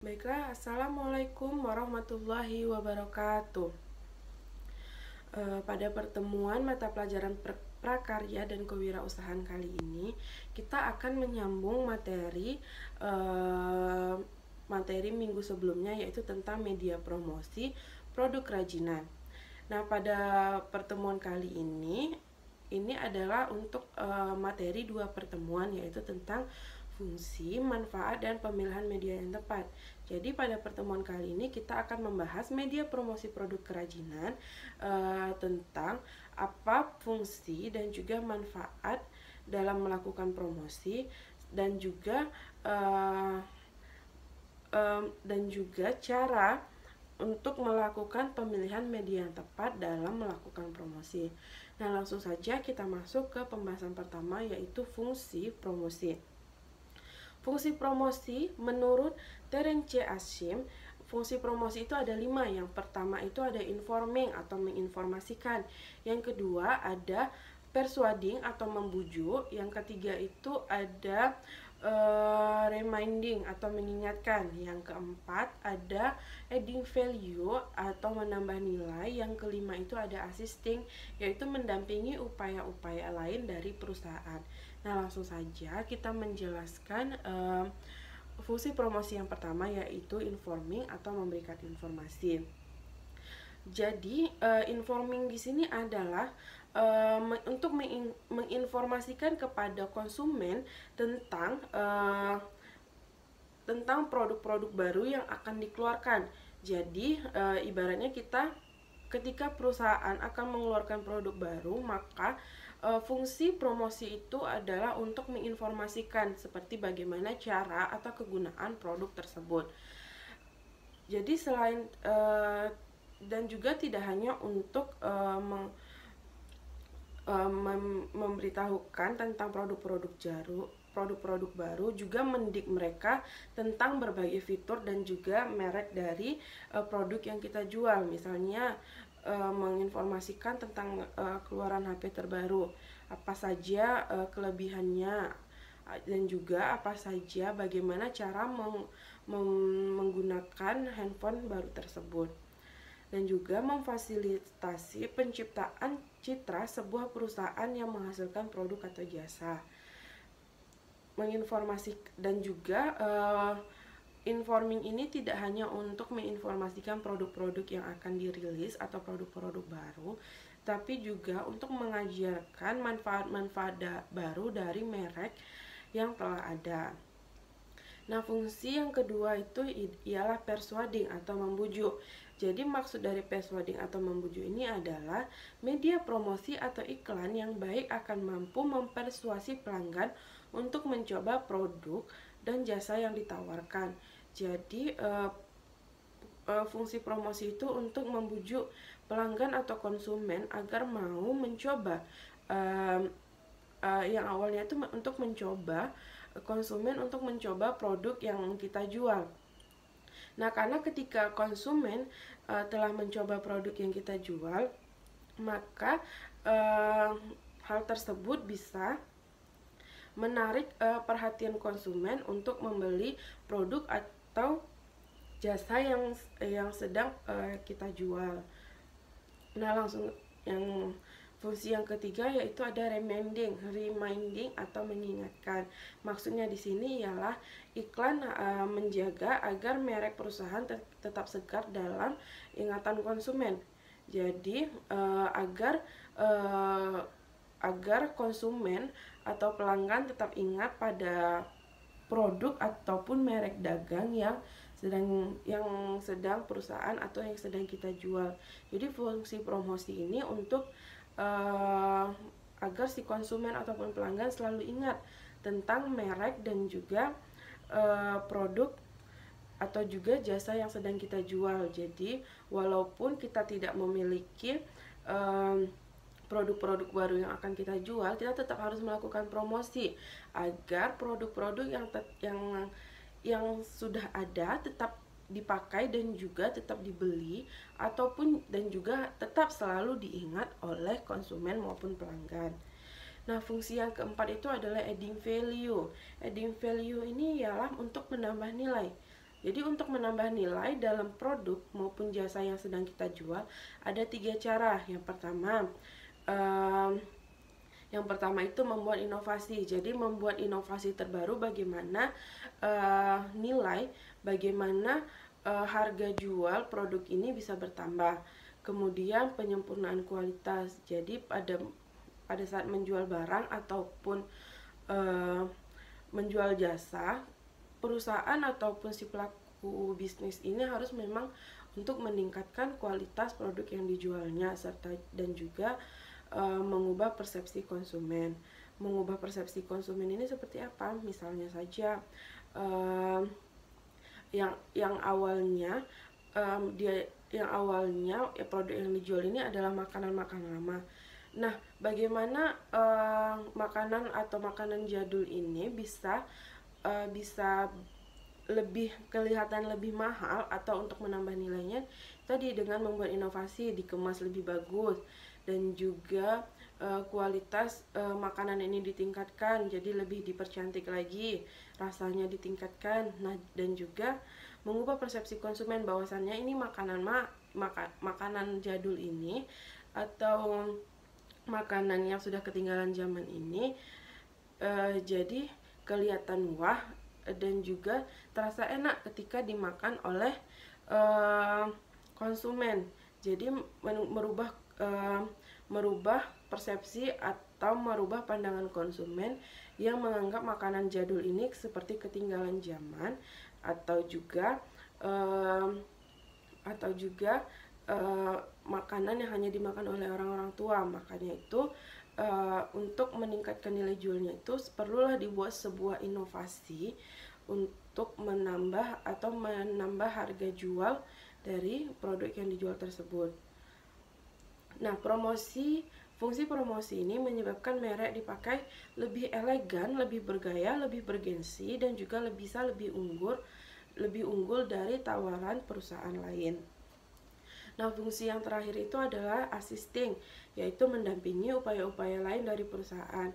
Baiklah, Assalamualaikum warahmatullahi wabarakatuh. Pada pertemuan mata pelajaran prakarya dan kewirausahaan kali ini, kita akan menyambung materi minggu sebelumnya, yaitu tentang media promosi produk kerajinan. Nah, pada pertemuan kali ini adalah untuk materi 2 pertemuan, yaitu tentang fungsi, manfaat, dan pemilihan media yang tepat. Jadi pada pertemuan kali ini kita akan membahas media promosi produk kerajinan, tentang apa fungsi dan juga manfaat dalam melakukan promosi, dan juga cara untuk melakukan pemilihan media yang tepat dalam melakukan promosi. Nah, langsung saja kita masuk ke pembahasan pertama, yaitu fungsi promosi. Fungsi promosi menurut Terence Ashim, fungsi promosi itu ada 5. Yang pertama itu ada informing atau menginformasikan. Yang kedua ada persuading atau membujuk. Yang ketiga itu ada reminding atau mengingatkan. Yang keempat ada adding value atau menambah nilai. Yang kelima itu ada assisting, yaitu mendampingi upaya-upaya lain dari perusahaan. Nah, langsung saja kita menjelaskan fungsi promosi yang pertama, yaitu informing atau memberikan informasi. Jadi, informing di sini adalah untuk menginformasikan kepada konsumen tentang produk-produk baru yang akan dikeluarkan. Jadi, ibaratnya ketika perusahaan akan mengeluarkan produk baru, maka fungsi promosi itu adalah untuk menginformasikan seperti bagaimana cara atau kegunaan produk tersebut. Jadi dan juga tidak hanya untuk memberitahukan tentang produk-produk baru, juga mendidik mereka tentang berbagai fitur dan juga merek dari produk yang kita jual. Misalnya menginformasikan tentang keluaran HP terbaru, apa saja kelebihannya, dan juga apa saja bagaimana cara menggunakan handphone baru tersebut, dan juga memfasilitasi penciptaan citra sebuah perusahaan yang menghasilkan produk atau jasa. Dan juga informing ini tidak hanya untuk menginformasikan produk-produk yang akan dirilis atau produk-produk baru, tapi juga untuk mengajarkan manfaat-manfaat baru dari merek yang telah ada. Nah, fungsi yang kedua itu ialah persuading atau membujuk. Jadi maksud dari persuading atau membujuk ini adalah media promosi atau iklan yang baik akan mampu mempersuasi pelanggan untuk mencoba produk dan jasa yang ditawarkan. Jadi fungsi promosi itu untuk membujuk pelanggan atau konsumen agar mau mencoba, yang awalnya itu untuk mencoba, konsumen untuk mencoba produk yang kita jual. Nah, karena ketika konsumen telah mencoba produk yang kita jual, maka hal tersebut bisa menarik perhatian konsumen untuk membeli produk atau jasa yang sedang kita jual. Nah, langsung fungsi yang ketiga yaitu ada reminding atau mengingatkan. Maksudnya di sini ialah iklan menjaga agar merek perusahaan tetap segar dalam ingatan konsumen. Jadi agar konsumen atau pelanggan tetap ingat pada produk ataupun merek dagang yang sedang perusahaan atau yang sedang kita jual. Jadi fungsi promosi ini untuk agar si konsumen ataupun pelanggan selalu ingat tentang merek dan juga produk atau juga jasa yang sedang kita jual. Jadi walaupun kita tidak memiliki produk-produk baru yang akan kita jual, kita tetap harus melakukan promosi agar produk-produk yang sudah ada tetap dipakai dan juga tetap dibeli dan juga tetap selalu diingat oleh konsumen maupun pelanggan. Nah, fungsi yang keempat itu adalah adding value. Adding value ini ialah untuk menambah nilai. Jadi untuk menambah nilai dalam produk maupun jasa yang sedang kita jual ada 3 cara. Yang pertama itu membuat inovasi. Jadi membuat inovasi terbaru bagaimana nilai, bagaimana harga jual produk ini bisa bertambah. Kemudian penyempurnaan kualitas. Jadi pada saat menjual barang ataupun menjual jasa, perusahaan ataupun si pelaku bisnis ini harus memang untuk meningkatkan kualitas produk yang dijualnya serta dan juga mengubah persepsi konsumen. Mengubah persepsi konsumen ini seperti apa? Misalnya saja yang awalnya produk yang dijual ini adalah makanan-makanan lama. Nah, bagaimana makanan atau makanan jadul ini bisa lebih kelihatan lebih mahal atau untuk menambah nilainya tadi dengan membuat inovasi, dikemas lebih bagus dan juga kualitas makanan ini ditingkatkan, jadi lebih dipercantik lagi, rasanya ditingkatkan. Nah, dan juga mengubah persepsi konsumen bahwasannya ini makanan jadul ini atau makanan yang sudah ketinggalan zaman ini jadi kelihatan wah dan juga terasa enak ketika dimakan oleh konsumen. Jadi merubah persepsi atau merubah pandangan konsumen yang menganggap makanan jadul ini seperti ketinggalan zaman atau juga makanan yang hanya dimakan oleh orang-orang tua. Makanya itu untuk meningkatkan nilai jualnya itu perlulah dibuat sebuah inovasi untuk menambah harga jual dari produk yang dijual tersebut. Nah, fungsi promosi ini menyebabkan merek dipakai lebih elegan, lebih bergaya, lebih bergensi, dan juga bisa lebih unggul dari tawaran perusahaan lain. Nah, fungsi yang terakhir itu adalah assisting, yaitu mendampingi upaya-upaya lain dari perusahaan.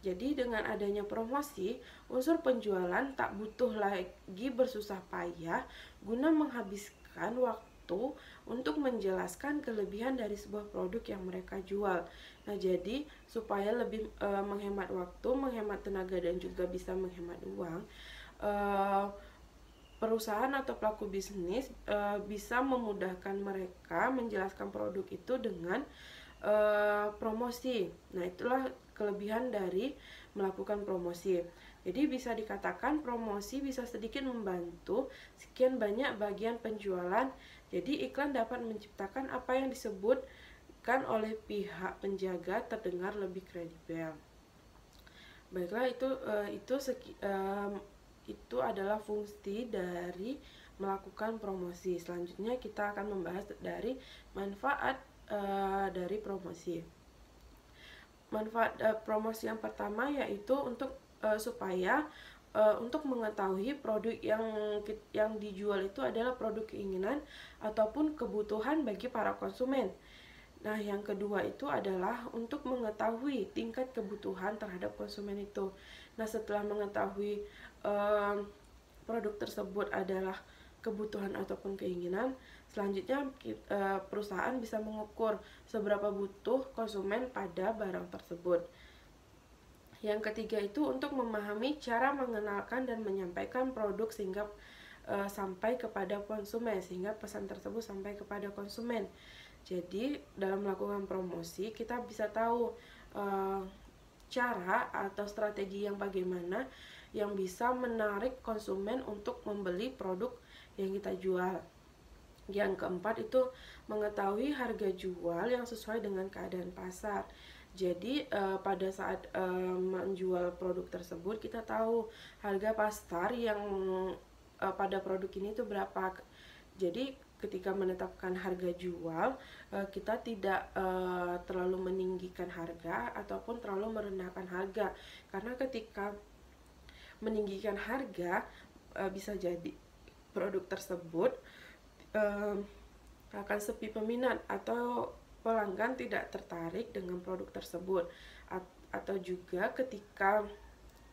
Jadi dengan adanya promosi, unsur penjualan tak butuh lagi bersusah payah guna menghabiskan waktu untuk menjelaskan kelebihan dari sebuah produk yang mereka jual. Nah, jadi supaya lebih menghemat waktu, menghemat tenaga dan juga bisa menghemat uang, perusahaan atau pelaku bisnis bisa memudahkan mereka menjelaskan produk itu dengan promosi. Nah, itulah kelebihan dari melakukan promosi. Jadi bisa dikatakan promosi bisa sedikit membantu sekian banyak bagian penjualan. Jadi iklan dapat menciptakan apa yang disebutkan oleh pihak penjaga terdengar lebih kredibel. Baiklah, itu adalah fungsi dari melakukan promosi. Selanjutnya kita akan membahas dari manfaat dari promosi. Manfaat promosi yang pertama yaitu supaya untuk mengetahui produk yang dijual itu adalah produk keinginan ataupun kebutuhan bagi para konsumen. Nah, yang kedua itu adalah untuk mengetahui tingkat kebutuhan terhadap konsumen itu. Nah, setelah mengetahui produk tersebut adalah kebutuhan ataupun keinginan, selanjutnya perusahaan bisa mengukur seberapa butuh konsumen pada barang tersebut. Yang ketiga itu untuk memahami cara mengenalkan dan menyampaikan produk sehingga sampai kepada konsumen, sehingga pesan tersebut sampai kepada konsumen. Jadi dalam melakukan promosi kita bisa tahu cara atau strategi yang bagaimana yang bisa menarik konsumen untuk membeli produk yang kita jual. Yang keempat itu mengetahui harga jual yang sesuai dengan keadaan pasar. Jadi pada saat menjual produk tersebut kita tahu harga pasar yang pada produk ini itu berapa. Jadi ketika menetapkan harga jual, kita tidak terlalu meninggikan harga ataupun terlalu merendahkan harga. Karena ketika meninggikan harga, bisa jadi produk tersebut akan sepi peminat atau pelanggan tidak tertarik dengan produk tersebut. Atau juga ketika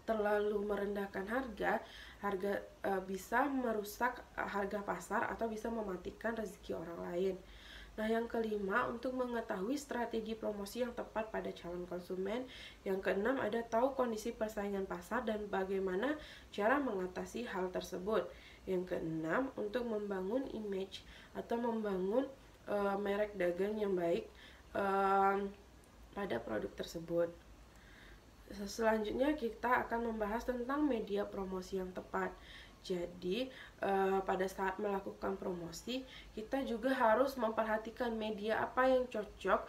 terlalu merendahkan harga bisa merusak harga pasar atau bisa mematikan rezeki orang lain. Nah, yang kelima, untuk mengetahui strategi promosi yang tepat pada calon konsumen. Yang keenam, ada tahu kondisi persaingan pasar dan bagaimana cara mengatasi hal tersebut. Yang keenam, untuk membangun image atau membangun merek dagang yang baik pada produk tersebut. Selanjutnya kita akan membahas tentang media promosi yang tepat. Jadi pada saat melakukan promosi, kita juga harus memperhatikan media apa yang cocok,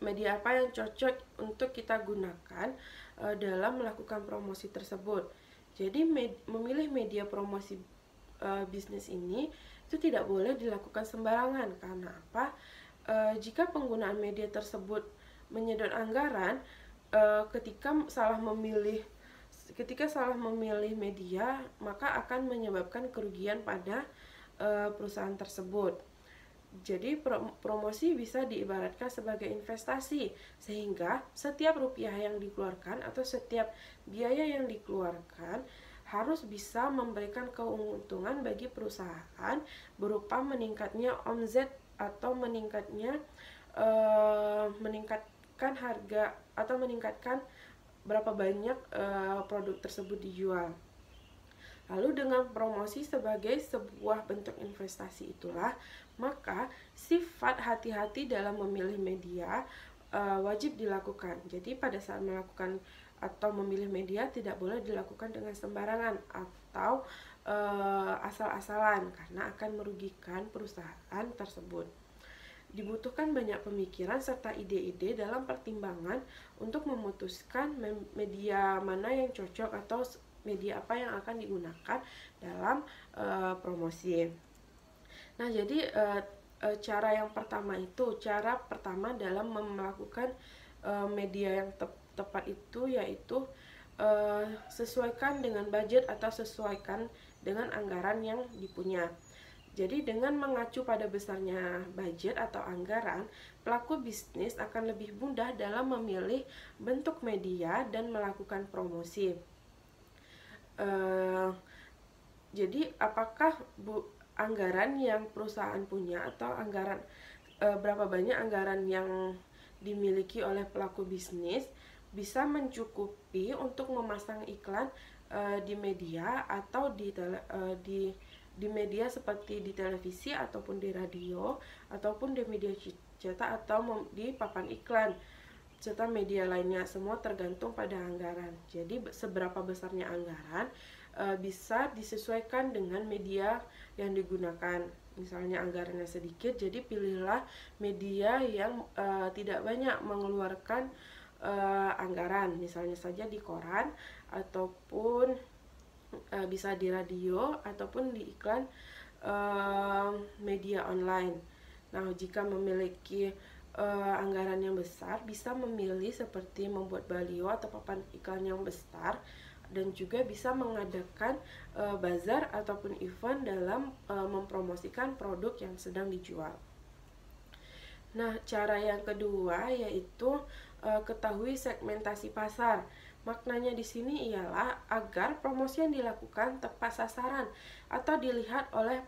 media apa yang cocok untuk kita gunakan dalam melakukan promosi tersebut. Jadi memilih media promosi bisnis ini itu tidak boleh dilakukan sembarangan. Karena apa? Jika penggunaan media tersebut menyedot anggaran, ketika salah memilih media, maka akan menyebabkan kerugian pada perusahaan tersebut. Jadi promosi bisa diibaratkan sebagai investasi, sehingga setiap rupiah yang dikeluarkan atau setiap biaya yang dikeluarkan harus bisa memberikan keuntungan bagi perusahaan berupa meningkatnya omzet atau meningkatkan harga atau meningkatkan berapa banyak produk tersebut dijual. Lalu dengan promosi sebagai sebuah bentuk investasi itulah, maka sifat hati-hati dalam memilih media wajib dilakukan. Jadi pada saat melakukan atau memilih media tidak boleh dilakukan dengan sembarangan atau asal-asalan, karena akan merugikan perusahaan tersebut. Dibutuhkan banyak pemikiran serta ide-ide dalam pertimbangan untuk memutuskan media mana yang cocok atau media apa yang akan digunakan dalam promosi. Nah, jadi cara pertama dalam melakukan media yang tepat itu yaitu sesuaikan dengan budget atau sesuaikan dengan anggaran yang dipunya. Jadi dengan mengacu pada besarnya budget atau anggaran, pelaku bisnis akan lebih mudah dalam memilih bentuk media dan melakukan promosi. Jadi apakah anggaran yang perusahaan punya atau berapa banyak anggaran yang dimiliki oleh pelaku bisnis bisa mencukupi untuk memasang iklan di media atau di media seperti di televisi ataupun di radio ataupun di media cetak atau di papan iklan serta media lainnya. Semua tergantung pada anggaran. Jadi seberapa besarnya anggaran bisa disesuaikan dengan media yang digunakan. Misalnya anggarannya sedikit, jadi pilihlah media yang tidak banyak mengeluarkan anggaran. Misalnya saja di koran ataupun bisa di radio ataupun di iklan media online. Nah, jika memiliki anggaran yang besar, bisa memilih seperti membuat baliho atau papan iklan yang besar, dan juga bisa mengadakan bazar ataupun event dalam mempromosikan produk yang sedang dijual. Nah, cara yang kedua yaitu ketahui segmentasi pasar. Maknanya di sini ialah agar promosi yang dilakukan tepat sasaran atau dilihat oleh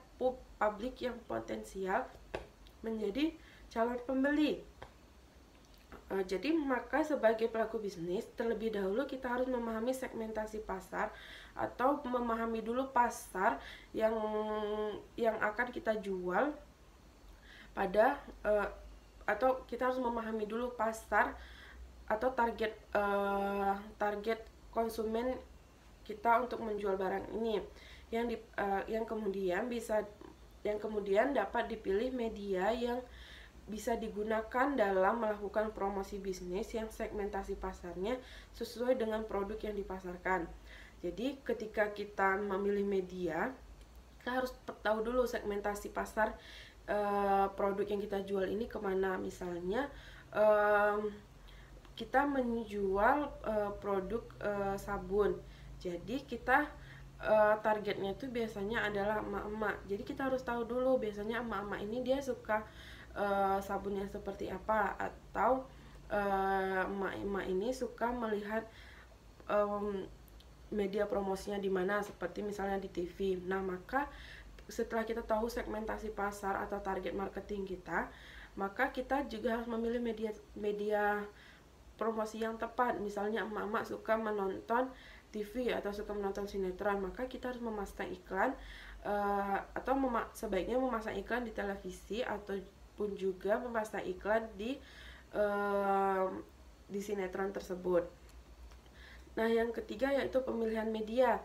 publik yang potensial menjadi calon pembeli. Jadi maka sebagai pelaku bisnis, terlebih dahulu kita harus memahami segmentasi pasar atau memahami dulu pasar yang akan kita jual pada atau kita harus memahami dulu pasar atau target konsumen kita untuk menjual barang ini yang kemudian dapat dipilih media yang bisa digunakan dalam melakukan promosi bisnis yang segmentasi pasarnya sesuai dengan produk yang dipasarkan. Jadi ketika kita memilih media, kita harus tahu dulu segmentasi pasar produk yang kita jual ini kemana. Misalnya kita menjual produk sabun, jadi kita targetnya itu biasanya adalah emak-emak. Jadi kita harus tahu dulu biasanya emak-emak ini dia suka sabun yang seperti apa, atau emak-emak ini suka melihat media promosinya di mana, seperti misalnya di TV. Nah, maka setelah kita tahu segmentasi pasar atau target marketing kita, maka kita juga harus memilih media promosi yang tepat. Misalnya emak-emak suka menonton TV atau suka menonton sinetron, maka kita harus memasang iklan atau sebaiknya memasang iklan di televisi ataupun juga memasang iklan di sinetron tersebut. Nah, yang ketiga yaitu pemilihan media.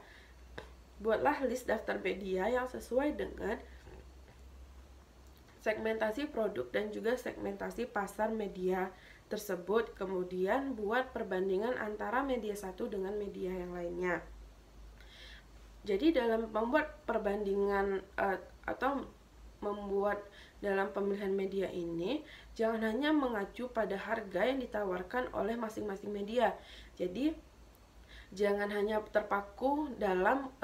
Buatlah list daftar media yang sesuai dengan segmentasi produk dan juga segmentasi pasar media tersebut. Kemudian buat perbandingan antara media satu dengan media yang lainnya. Jadi dalam membuat perbandingan atau membuat dalam pemilihan media ini, jangan hanya mengacu pada harga yang ditawarkan oleh masing-masing media. Jadi jangan hanya terpaku dalam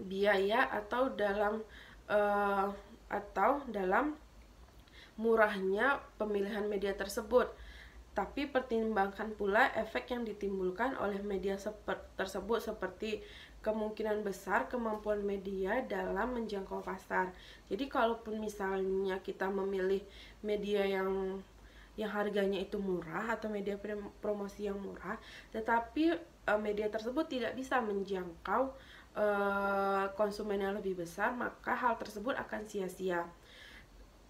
biaya atau dalam murahnya pemilihan media tersebut, tapi pertimbangkan pula efek yang ditimbulkan oleh media tersebut, seperti kemungkinan besar kemampuan media dalam menjangkau pasar. Jadi kalaupun misalnya kita memilih media yang harganya itu murah atau media promosi yang murah, tetapi media tersebut tidak bisa menjangkau konsumen yang lebih besar, maka hal tersebut akan sia-sia.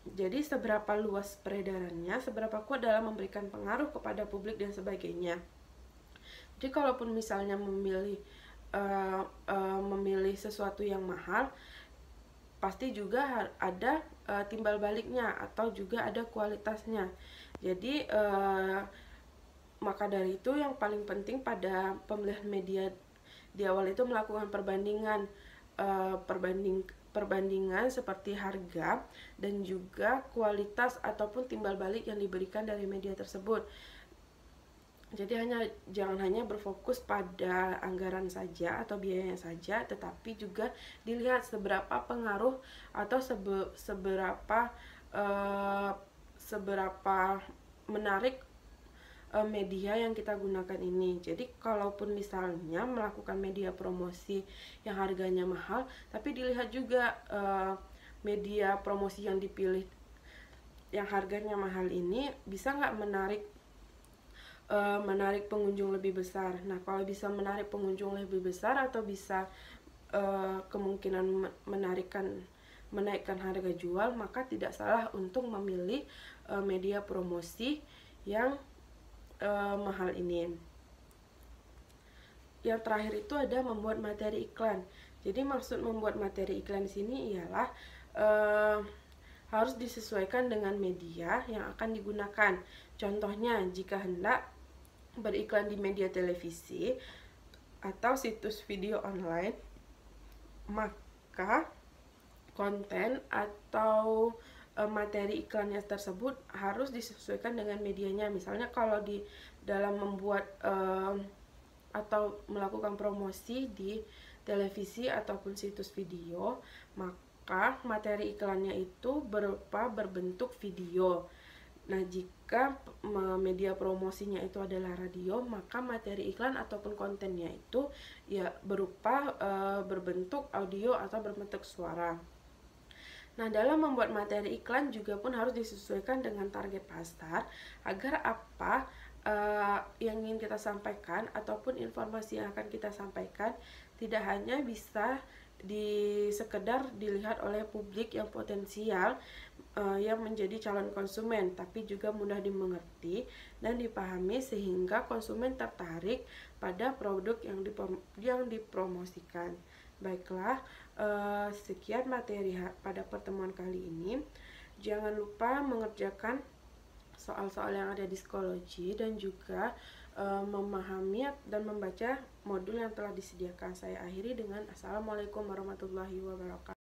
Jadi seberapa luas peredarannya, seberapa kuat dalam memberikan pengaruh kepada publik dan sebagainya. Jadi kalaupun misalnya memilih sesuatu yang mahal, pasti juga ada timbal baliknya atau juga ada kualitasnya. Jadi maka dari itu yang paling penting pada pemilihan media di awal itu melakukan perbandingan seperti harga dan juga kualitas ataupun timbal balik yang diberikan dari media tersebut. Jadi jangan hanya berfokus pada anggaran saja atau biayanya saja, tetapi juga dilihat seberapa pengaruh atau seberapa menarik media yang kita gunakan ini. Jadi kalaupun misalnya melakukan media promosi yang harganya mahal, tapi dilihat juga media promosi yang dipilih yang harganya mahal ini bisa nggak menarik pengunjung lebih besar. Nah, kalau bisa menarik pengunjung lebih besar atau bisa kemungkinan menaikkan harga jual, maka tidak salah untuk memilih media promosi yang mahal ini. Yang terakhir itu ada membuat materi iklan. Jadi maksud membuat materi iklan di sini ialah harus disesuaikan dengan media yang akan digunakan. Contohnya, jika hendak beriklan di media televisi atau situs video online, maka konten atau materi iklannya tersebut harus disesuaikan dengan medianya. Misalnya kalau di dalam membuat atau melakukan promosi di televisi ataupun situs video, maka materi iklannya itu berbentuk video. Nah, jika media promosinya itu adalah radio, maka materi iklan ataupun kontennya itu ya berupa berbentuk audio atau berbentuk suara. Nah, dalam membuat materi iklan juga pun harus disesuaikan dengan target pasar agar apa yang ingin kita sampaikan ataupun informasi yang akan kita sampaikan tidak hanya bisa sekedar dilihat oleh publik yang potensial yang menjadi calon konsumen, tapi juga mudah dimengerti dan dipahami sehingga konsumen tertarik pada produk yang dipromosikan. Baiklah, sekian materi pada pertemuan kali ini. Jangan lupa mengerjakan soal-soal yang ada di psikologi dan juga memahami dan membaca modul yang telah disediakan. Saya akhiri dengan Assalamualaikum warahmatullahi wabarakatuh.